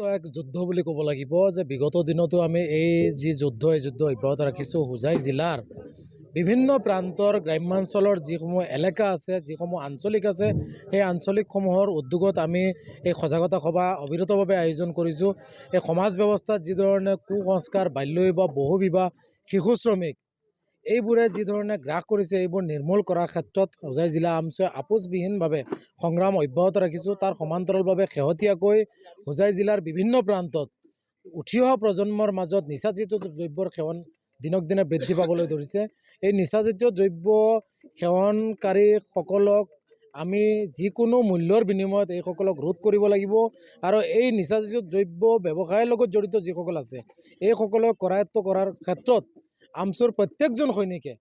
তো এক যুদ্ধ বুলি ক'ব লাগিব যে বিগত দিনতো আমি এই যুদ্ধ অব্যাহত ৰাখিছোঁ। হোজাই জিলাৰ বিভিন্ন প্ৰান্তৰ গ্ৰাম্যাঞ্চলৰ যিসমূহ এলেকা আছে, যিসমূহ আঞ্চলিক আছে, সেই আঞ্চলিকসমূহৰ উদ্যোগত আমি এই সজাগতা সভা অবিৰতভাৱে আয়োজন কৰিছোঁ। এই সমাজ ব্যৱস্থাত যিধৰণে কুসংস্কাৰ, বাল্যবিবাহ, বহুবিবাহ, শিশু শ্ৰমিক এইবোৰে যিধৰণে গ্ৰাস কৰিছে, এইবোৰ নিৰ্মূল কৰাৰ ক্ষেত্ৰত হোজাই জিলা আমছুৱে আপোচবিহীনভাৱে সংগ্ৰাম অব্যাহত ৰাখিছোঁ। তাৰ সমান্তৰালভাৱে শেহতীয়াকৈ হোজাই জিলাৰ বিভিন্ন প্ৰান্তত উঠি অহা প্ৰজন্মৰ মাজত নিচাজাতীয় দ্ৰব্যৰ সেৱন দিনক দিনে বৃদ্ধি পাবলৈ ধৰিছে। এই নিচাজাতীয় দ্ৰব্য সেৱনকাৰীসকলক আমি যিকোনো মূল্যৰ বিনিময়ত এইসকলক ৰোধ কৰিব লাগিব আৰু এই নিচাজাতীয় দ্ৰব্য ব্যৱসায়ৰ লগত জড়িত যিসকল আছে, এইসকলক কৰায়ত্ব কৰাৰ ক্ষেত্ৰত আমছুৰ প্ৰত্যেকজন সৈনিকে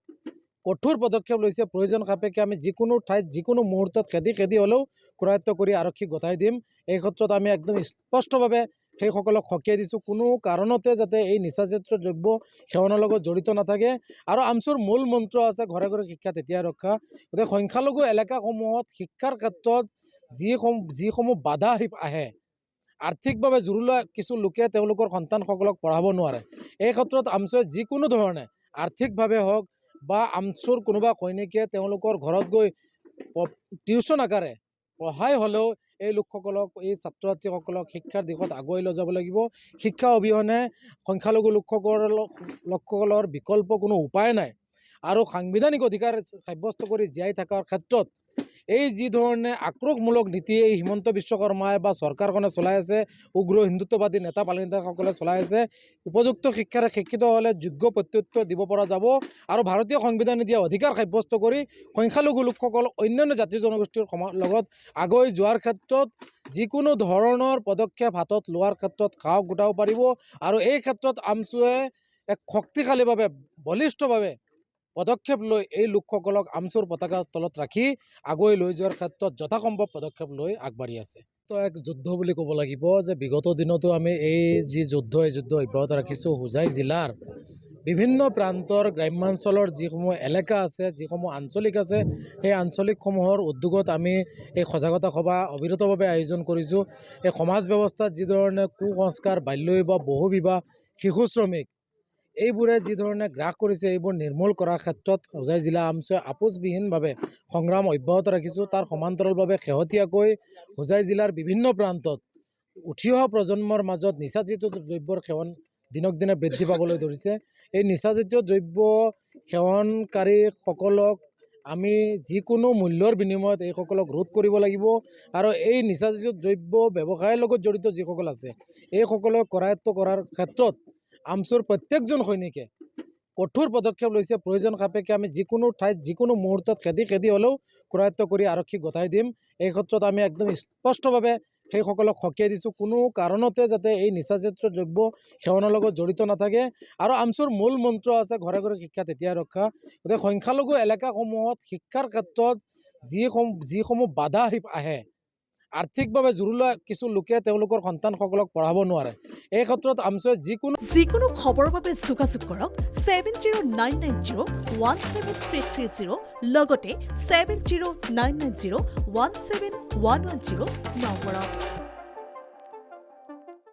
কঠোৰ পদক্ষেপ লৈছে। প্ৰয়োজন সাপেক্ষে আমি যিকোনো ঠাইত যিকোনো মুহূৰ্তত খেদি হ'লেও কৰায়ত্ব কৰি আৰক্ষীক গতাই দিম। এই ক্ষেত্ৰত আমি একদম স্পষ্টভাৱে সেইসকলক সকীয়াই দিছোঁ, কোনো কাৰণতে যাতে এই নিচাজাতীয় দ্ৰব্য সেৱনৰ লগত জড়িত নাথাকে। আৰু আমছুৰ মূল মন্ত্ৰ আছে ঘৰে ঘৰে শিক্ষা তেতিয়াই ৰক্ষা। গতিকে সংখ্যালঘু এলেকাসমূহত শিক্ষাৰ ক্ষেত্ৰত যিসমূহ বাধা আহে, আৰ্থিকভাৱে জুৰুলা কিছু লোকে তেওঁলোকৰ সন্তানসকলক পঢ়াব নোৱাৰে, এই ক্ষেত্ৰত আমছুৱে যিকোনো ধৰণে আৰ্থিকভাৱে হওক বা আমছুৰ কোনোবা সৈনিকে তেওঁলোকৰ ঘৰত গৈ টিউশ্যন আকাৰে পঢ়াই হ'লেও এই লোকসকলক, এই ছাত্ৰ ছাত্ৰীসকলক শিক্ষাৰ দিশত আগুৱাই লৈ যাব লাগিব। শিক্ষা অবিহনে সংখ্যালঘু লোকসকলৰ বিকল্প কোনো উপায় নাই। আৰু সাংবিধানিক অধিকাৰ সাব্যস্ত কৰি জীয়াই থকাৰ ক্ষেত্ৰত এই যি ধৰণে আক্ৰোশমূলক নীতি এই হিমন্ত বিশ্ব শৰ্মাই বা চৰকাৰখনে চলাই আছে, উগ্ৰ হিন্দুত্ববাদী নেতা পালিনেতাসকলে চলাই আছে, উপযুক্ত শিক্ষাৰে শিক্ষিত হ'লে যোগ্য প্ৰত্যুত্তৰ দিব পৰা যাব। আৰু ভাৰতীয় সংবিধানে দিয়া অধিকাৰ সাব্যস্ত কৰি সংখ্যালঘু লোকসকল অন্যান্য জাতি জনগোষ্ঠীৰ লগত আগুৱাই যোৱাৰ ক্ষেত্ৰত যিকোনো ধৰণৰ পদক্ষেপ হাতত লোৱাৰ ক্ষেত্ৰত সাহস গোটাব পাৰিব। আৰু এই ক্ষেত্ৰত আমছুৱে এক শক্তিশালীভাৱে বলিষ্ঠভাৱে পদক্ষেপ লৈ এই লোকসকলক আমছুৰ পতাকাৰ তলত ৰাখি আগুৱাই লৈ যোৱাৰ ক্ষেত্ৰত যথাসম্ভৱ পদক্ষেপ লৈ আগবাঢ়ি আছে। তো এক যুদ্ধ বুলি ক'ব লাগিব যে বিগত দিনতো আমি এই যুদ্ধ অব্যাহত ৰাখিছোঁ। হোজাই জিলাৰ বিভিন্ন প্ৰান্তৰ গ্ৰাম্যাঞ্চলৰ যিসমূহ এলেকা আছে, যিসমূহ আঞ্চলিক আছে, সেই আঞ্চলিকসমূহৰ উদ্যোগত আমি এই সজাগতা সভা অবিৰতভাৱে আয়োজন কৰিছোঁ। এই সমাজ ব্যৱস্থাত যিধৰণে কুসংস্কাৰ, বাল্যবিবাহ, বহুবিবাহ, শিশু শ্ৰমিক এইবোৰে যিধৰণে গ্ৰাস কৰিছে, এইবোৰ নিৰ্মূল কৰাৰ ক্ষেত্ৰত হোজাই জিলা আমছুৱে আপোচবিহীনভাৱে সংগ্ৰাম অব্যাহত ৰাখিছোঁ। তাৰ সমান্তৰালভাৱে শেহতীয়াকৈ হোজাই জিলাৰ বিভিন্ন প্ৰান্তত উঠি অহা প্ৰজন্মৰ মাজত নিচাজাতীয় দ্ৰব্যৰ সেৱন দিনক দিনে বৃদ্ধি পাবলৈ ধৰিছে। এই নিচাজাতীয় দ্ৰব্য সেৱনকাৰীসকলক আমি যিকোনো মূল্যৰ বিনিময়ত এইসকলক ৰোধ কৰিব লাগিব। আৰু এই নিচাজাতীয় দ্ৰব্য ব্যৱসায়ৰ লগত জড়িত যিসকল আছে, এইসকলক কৰায়ত্ব কৰাৰ ক্ষেত্ৰত আমছুৰ প্ৰত্যেকজন সৈনিকে কঠোৰ পদক্ষেপ লৈছে। প্ৰয়োজন সাপেক্ষে আমি যিকোনো ঠাইত যিকোনো মুহূৰ্তত খেদি হ'লেও কৰায়ত্ব কৰি আৰক্ষীক গতাই দিম। এই ক্ষেত্ৰত আমি একদম স্পষ্টভাৱে সেইসকলক সকীয়াই দিছোঁ, কোনো কাৰণতে যাতে এই নিচাজাতীয় দ্ৰব্য সেৱনৰ লগত জড়িত নাথাকে। আৰু আমছুৰ মূল মন্ত্ৰ আছে ঘৰে ঘৰে শিক্ষা তেতিয়াই ৰক্ষা। গতিকে সংখ্যালঘু এলেকাসমূহত শিক্ষাৰ ক্ষেত্ৰত যিসমূহ বাধা আহে, আৰ্থিকভাৱে জুৰুলা কিছু লোকে তেওঁলোকৰ সন্তানসকলক পঢ়াব নোৱাৰে, এই ক্ষেত্ৰত আমছুৱে যিকোনো খবৰৰ বাবে যোগাযোগ কৰক 7099017330 লগতে 7099017110 নম্বৰত।